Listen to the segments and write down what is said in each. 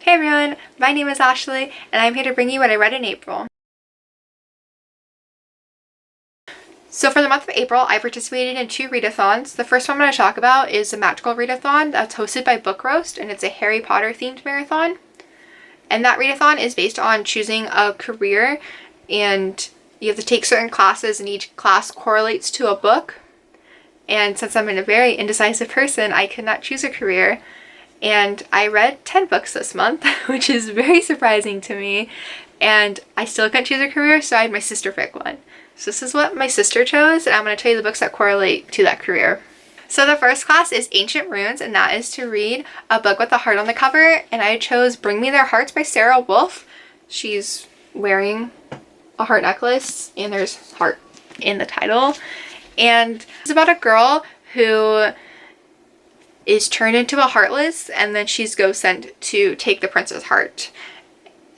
Hey everyone, my name is Ashley, and I'm here to bring you what I read in April. So for the month of April, I participated in 2 readathons. The first one I'm going to talk about is the Magical Readathon that's hosted by Book Roast, and it's a Harry Potter themed marathon. And that readathon is based on choosing a career, and you have to take certain classes, and each class correlates to a book. And since I'm a very indecisive person, I could not choose a career. And I read 10 books this month, which is very surprising to me. And I still couldn't choose a career, so I had my sister pick one. So this is what my sister chose, and I'm going to tell you the books that correlate to that career. So the first class is Ancient Runes, and that is to read a book with a heart on the cover. And I chose Bring Me Their Hearts by Sara Wolf. She's wearing a heart necklace, and there's heart in the title. And it's about a girl who is turned into a heartless, and then she's ghost sent to take the prince's heart.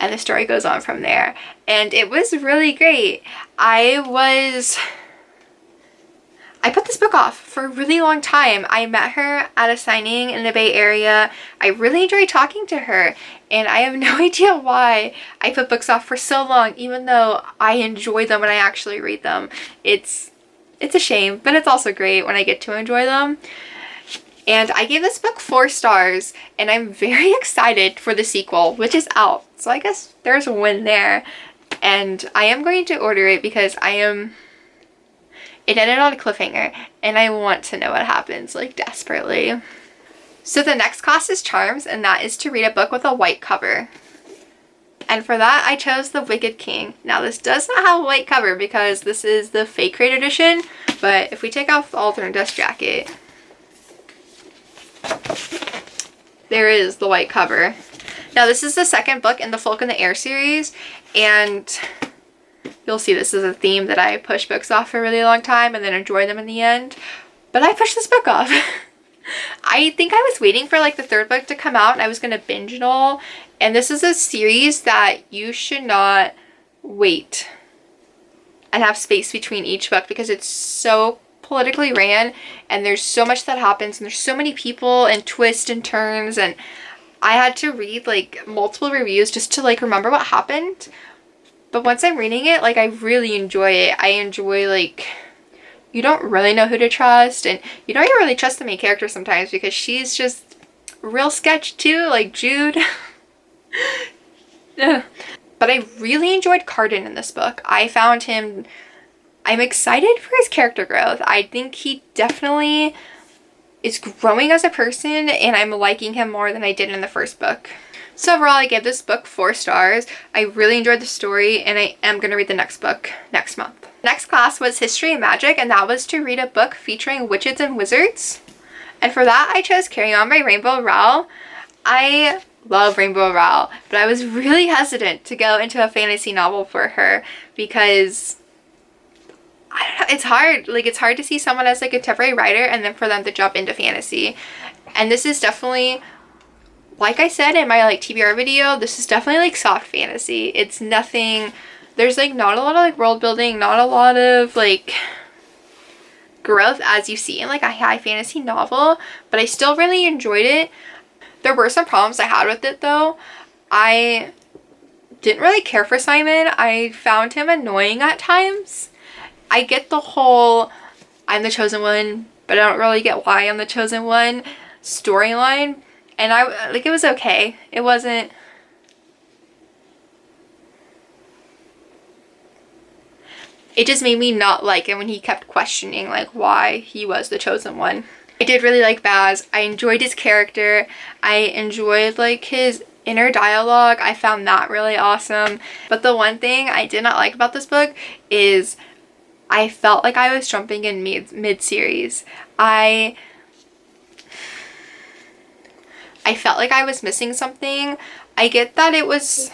And the story goes on from there. And it was really great. I put this book off for a really long time. I met her at a signing in the Bay Area. I really enjoyed talking to her, and I have no idea why I put books off for so long, even though I enjoy them when I actually read them. It's a shame, but it's also great when I get to enjoy them. And I gave this book 4 stars, and I'm very excited for the sequel, which is out. So I guess there's a win there. And I am going to order it because it ended on a cliffhanger, and I want to know what happens, like, desperately. So the next class is Charms, and that is to read a book with a white cover. And for that, I chose The Wicked King. Now, this does not have a white cover because this is the fake crate edition, but if we take off the alternate dust jacket, there is the white cover. Now, this is the second book in the Folk in the Air series, and you'll see this is a theme that I push books off for a really long time and then enjoy them in the end. But I pushed this book off. I think I was waiting for like the 3rd book to come out, and I was going to binge it all. And this is a series that you should not wait and have space between each book because it's so politically ran, and there's so much that happens, and there's so many people and twists and turns, and I had to read like multiple reviews just to like remember what happened. But once I'm reading it, like, I really enjoy it. I enjoy, like, you don't really know who to trust, and you don't even really trust the main character sometimes because she's just real sketch too, like Jude. But I really enjoyed Carden in this book. I'm excited for his character growth. I think he definitely is growing as a person, and I'm liking him more than I did in the first book. So overall, I gave this book 4 stars. I really enjoyed the story, and I am going to read the next book next month. Next class was History and Magic, and that was to read a book featuring witches and wizards. And for that, I chose Carry On by Rainbow Rowell. I love Rainbow Rowell, but I was really hesitant to go into a fantasy novel for her because I don't know, it's hard. Like, it's hard to see someone as like a contemporary writer and then for them to jump into fantasy. And this is definitely, like I said in my like TBR video, this is definitely like soft fantasy. It's nothing, there's like not a lot of like world building, not a lot of like growth as you see in like a high fantasy novel, but I still really enjoyed it. There were some problems I had with it though. I didn't really care for Simon. I found him annoying at times. I get the whole I'm the chosen one, but I don't really get why I'm the chosen one storyline. And it was okay. It wasn't, it just made me not like it when he kept questioning like why he was the chosen one. I did really like Baz. I enjoyed his character. I enjoyed like his inner dialogue. I found that really awesome. But the one thing I did not like about this book is I felt like I was jumping in mid-series. I felt like I was missing something. I get that it was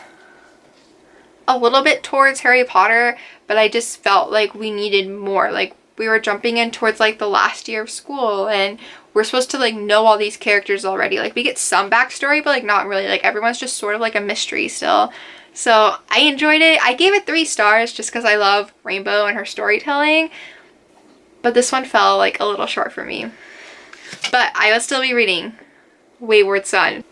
a little bit towards Harry Potter, but I just felt like we needed more. Like, we were jumping in towards like the last year of school, and we're supposed to like know all these characters already. Like, we get some backstory, but like not really. Like, everyone's just sort of like a mystery still. So I enjoyed it. I gave it 3 stars just because I love Rainbow and her storytelling. But this one fell like a little short for me. But I will still be reading Wayward Son.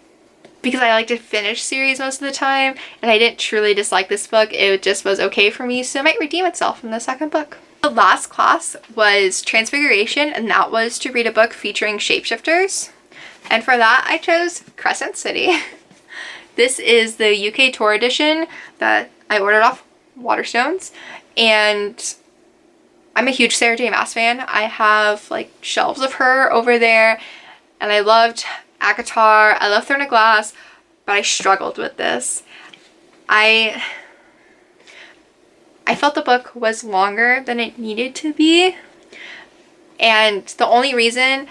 because I like to finish series most of the time, and I didn't truly dislike this book. It just was okay for me, so it might redeem itself in the second book. The last class was Transfiguration, and that was to read a book featuring shapeshifters. And for that, I chose Crescent City. This is the UK tour edition that I ordered off Waterstones, and I'm a huge Sarah J. Maas fan. I have like shelves of her over there, and I loved ACOTAR, I love Throne of Glass, but I struggled with this. I felt the book was longer than it needed to be, and the only reason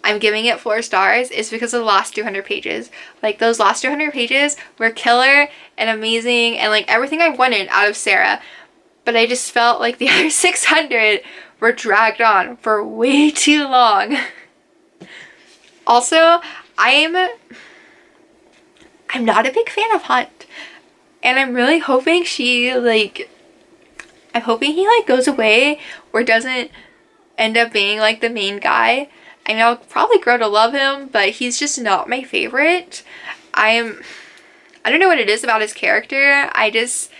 I'm giving it 4 stars is because of the last 200 pages. Like, those last 200 pages were killer and amazing and like everything I wanted out of Sara, but I just felt like the other 600 were dragged on for way too long. Also, I'm not a big fan of Hunt, and I'm really hoping I'm hoping he like goes away or doesn't end up being like the main guy. I mean, I'll probably grow to love him, but he's just not my favorite. I don't know what it is about his character. I just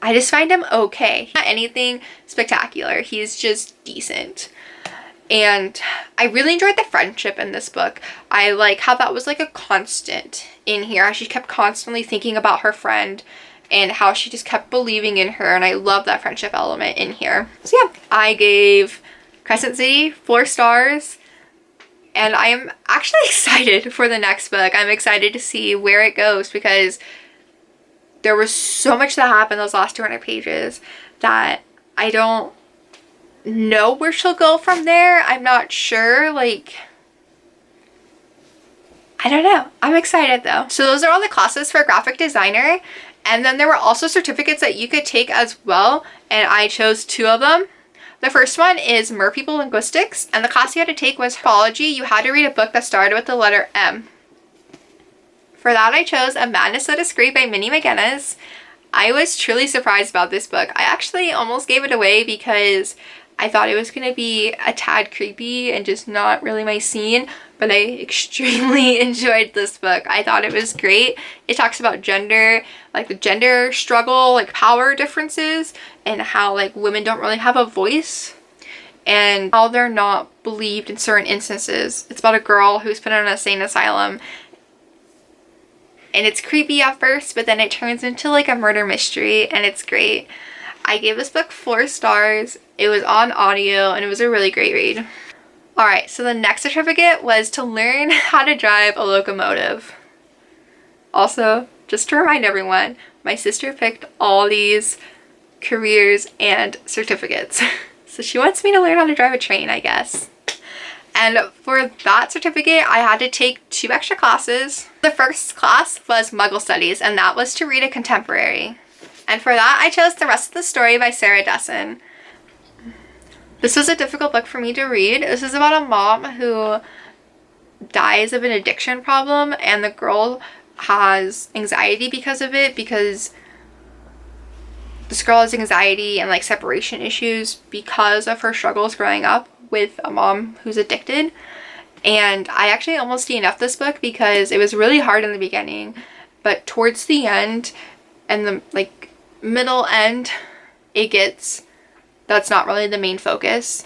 find him okay. Not anything spectacular. He's just decent. And I really enjoyed the friendship in this book. I like how that was like a constant in here. How she kept constantly thinking about her friend and how she just kept believing in her. And I love that friendship element in here. So yeah, I gave Crescent City 4 stars. And I am actually excited for the next book. I'm excited to see where it goes, because there was so much that happened those last 200 pages that I don't know where she'll go from there. I'm not sure. Like, I don't know. I'm excited though. So those are all the classes for graphic designer. And then there were also certificates that you could take as well. And I chose 2 of them. The first one is Merpeople Linguistics. And the class you had to take was Herpology. You had to read a book that started with the letter M. For that, I chose A Madness So Discreet by Mindy McGinnis. I was truly surprised about this book. I actually almost gave it away because I thought it was going to be a tad creepy and just not really my scene, but I extremely enjoyed this book. I thought it was great. It talks about gender, like the gender struggle, like power differences, and how like women don't really have a voice and how they're not believed in certain instances. It's about a girl who's put in an insane asylum, and it's creepy at first, but then it turns into like a murder mystery, and it's great. I gave this book 4 stars. It was on audio, and it was a really great read. Alright, so the next certificate was to learn how to drive a locomotive. Also, just to remind everyone, my sister picked all these careers and certificates. So she wants me to learn how to drive a train, I guess. And for that certificate, I had to take 2 extra classes. The first class was Muggle Studies, and that was to read a contemporary. And for that, I chose The Rest of the Story by Sara Dessen. This was a difficult book for me to read. This is about a mom who dies of an addiction problem, and the girl has anxiety because of it, because this girl has anxiety and like separation issues because of her struggles growing up with a mom who's addicted. And I actually almost DNF'd this book because it was really hard in the beginning, but towards the end and the like middle end, that's not really the main focus.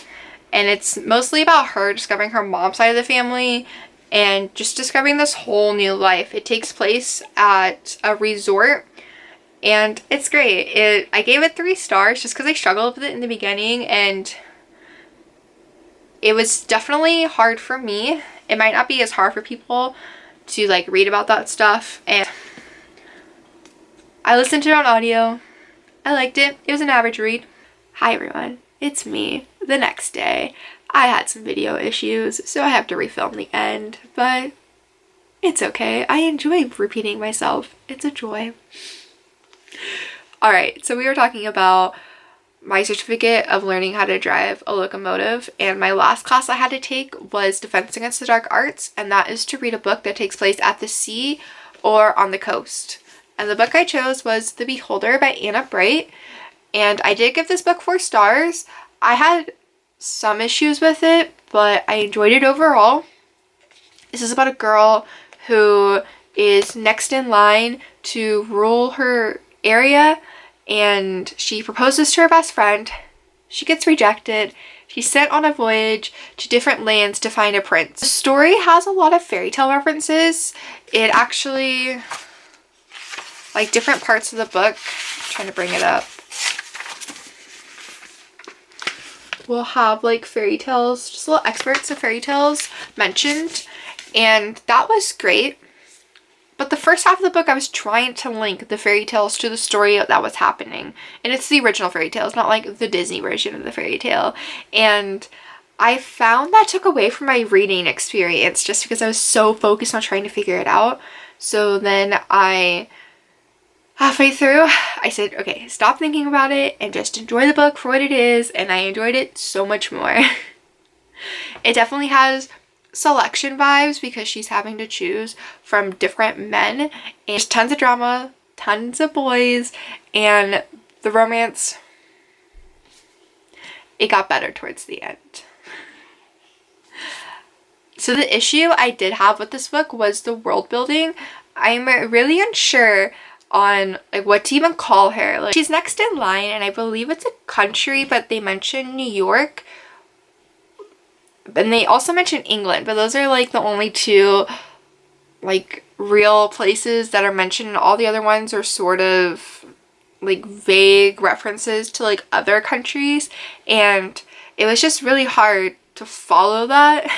And it's mostly about her discovering her mom's side of the family and just discovering this whole new life. It takes place at a resort, and it's great. I gave it 3 stars just because I struggled with it in the beginning, and it was definitely hard for me. It might not be as hard for people to like read about that stuff, and I listened to it on audio. I liked it. It was an average read. Hi everyone, it's me. The next day, I had some video issues, so I have to refilm the end, but it's okay. I enjoy repeating myself. It's a joy. Alright, so we were talking about my certificate of learning how to drive a locomotive, and my last class I had to take was Defense Against the Dark Arts, and that is to read a book that takes place at the sea or on the coast. And the book I chose was The Beholder by Anna Bright. And I did give this book 4 stars. I had some issues with it, but I enjoyed it overall. This is about a girl who is next in line to rule her area, and she proposes to her best friend. She gets rejected. She's sent on a voyage to different lands to find a prince. The story has a lot of fairy tale references. It actually, like different parts of the book, I'm trying to bring it up, will have like fairy tales, just little excerpts of fairy tales mentioned, and that was great. But the first half of the book, I was trying to link the fairy tales to the story that was happening. And it's the original fairy tales, not like the Disney version of the fairy tale. And I found that took away from my reading experience just because I was so focused on trying to figure it out. So then halfway through, I said, okay, stop thinking about it and just enjoy the book for what it is. And I enjoyed it so much more. It definitely has selection vibes because she's having to choose from different men, and there's tons of drama, tons of boys, and the romance, it got better towards the end. So the issue I did have with this book was the world building. I'm really unsure on like what to even call her. Like, she's next in line, and I believe it's a country, but they mention New York. And they also mention England, but those are like the only two like real places that are mentioned. All the other ones are sort of like vague references to like other countries, and it was just really hard to follow that.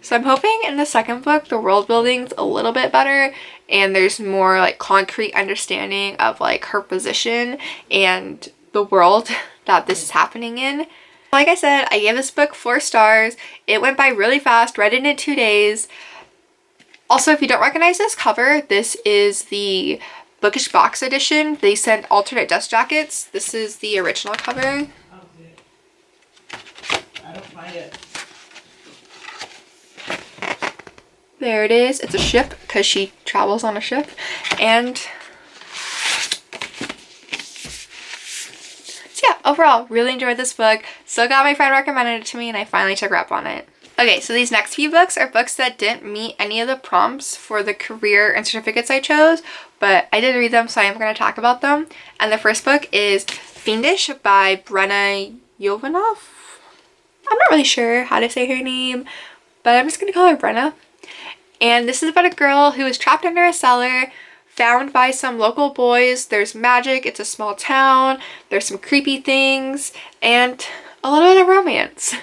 So I'm hoping in the second book the world building's a little bit better and there's more like concrete understanding of like her position and the world that this is happening in. Like I said, I gave this book 4 stars. It went by really fast, read it in 2 days. Also, if you don't recognize this cover, this is the Bookish Box edition. They sent alternate dust jackets. This is the original cover. I don't find it. There it is. It's a ship because she travels on a ship. And so yeah, overall, really enjoyed this book. So glad my friend recommended it to me and I finally took her up on it. Okay, so these next few books are books that didn't meet any of the prompts for the career and certificates I chose, but I did read them, so I am going to talk about them. And the first book is Fiendish by Brenna Yovanoff. I'm not really sure how to say her name, but I'm just going to call her Brenna. And this is about a girl who is trapped under a cellar, found by some local boys. There's magic, it's a small town, there's some creepy things, and a little bit of romance.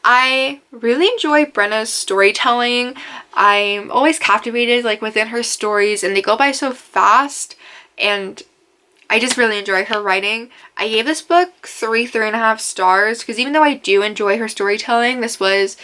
I really enjoy Brenna's storytelling. I'm always captivated like within her stories, and they go by so fast, and I just really enjoy her writing. I gave this book 3.5 stars because even though I do enjoy her storytelling, this was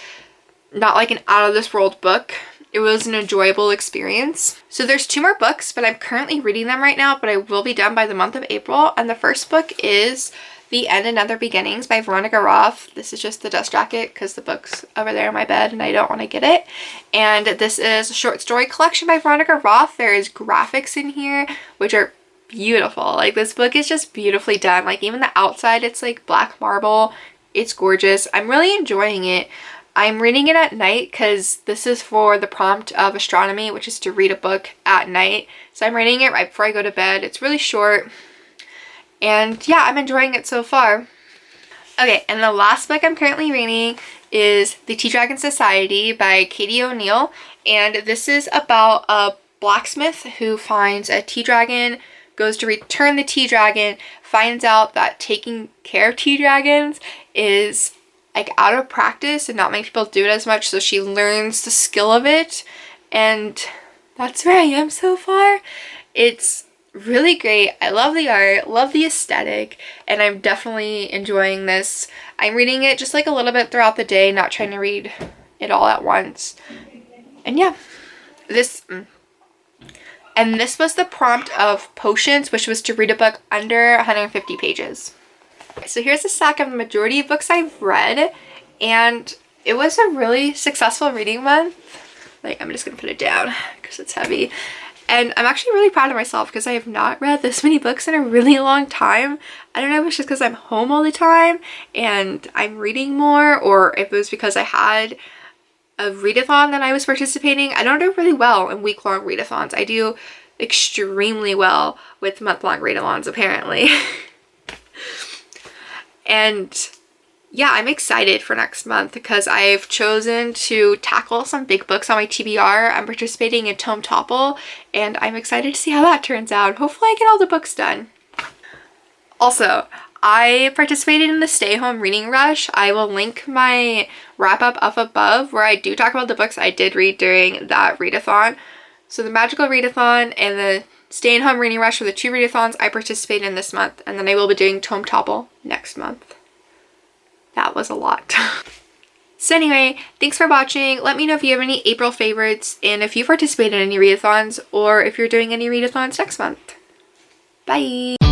not like an out of this world book. It was an enjoyable experience. So there's 2 more books, but I'm currently reading them right now, but I will be done by the month of April. And the first book is The End and Other Beginnings by Veronica Roth. This is just the dust jacket because the book's over there in my bed and I don't want to get it. And this is a short story collection by Veronica Roth. There is graphics in here, which are beautiful. Like, this book is just beautifully done. Like, even the outside, it's like black marble. It's gorgeous. I'm really enjoying it. I'm reading it at night because this is for the prompt of astronomy, which is to read a book at night. So I'm reading it right before I go to bed. It's really short. And yeah, I'm enjoying it so far. Okay, and the last book I'm currently reading is The Tea Dragon Society by Katie O'Neill. And this is about a blacksmith who finds a tea dragon, goes to return the tea dragon, finds out that taking care of tea dragons is like out of practice and not many people do it as much, so she learns the skill of it, and that's where I am so far. It's really great. I love the art, love the aesthetic, and I'm definitely enjoying this. I'm reading it just like a little bit throughout the day, not trying to read it all at once. And yeah, this was the prompt of Potions, which was to read a book under 150 pages. So here's a stack of the majority of books I've read, and it was a really successful reading month. Like, I'm just gonna put it down because it's heavy. And I'm actually really proud of myself because I have not read this many books in a really long time. I don't know if it's just because I'm home all the time and I'm reading more, or if it was because I had a readathon that I was participating. I don't do really well in week-long readathons. I do extremely well with month-long readathons, apparently. And yeah, I'm excited for next month because I've chosen to tackle some big books on my TBR. I'm participating in Tome Topple, and I'm excited to see how that turns out. Hopefully I get all the books done. Also, I participated in the Stay Home Reading Rush. I will link my wrap-up up above where I do talk about the books I did read during that readathon. So the Magical Readathon and the Stay Home Reading Rush were the 2 readathons I participated in this month, and then I will be doing Tome Topple next month. That was a lot. So anyway, thanks for watching. Let me know if you have any April favorites and if you participated in any readathons or if you're doing any readathons next month. Bye!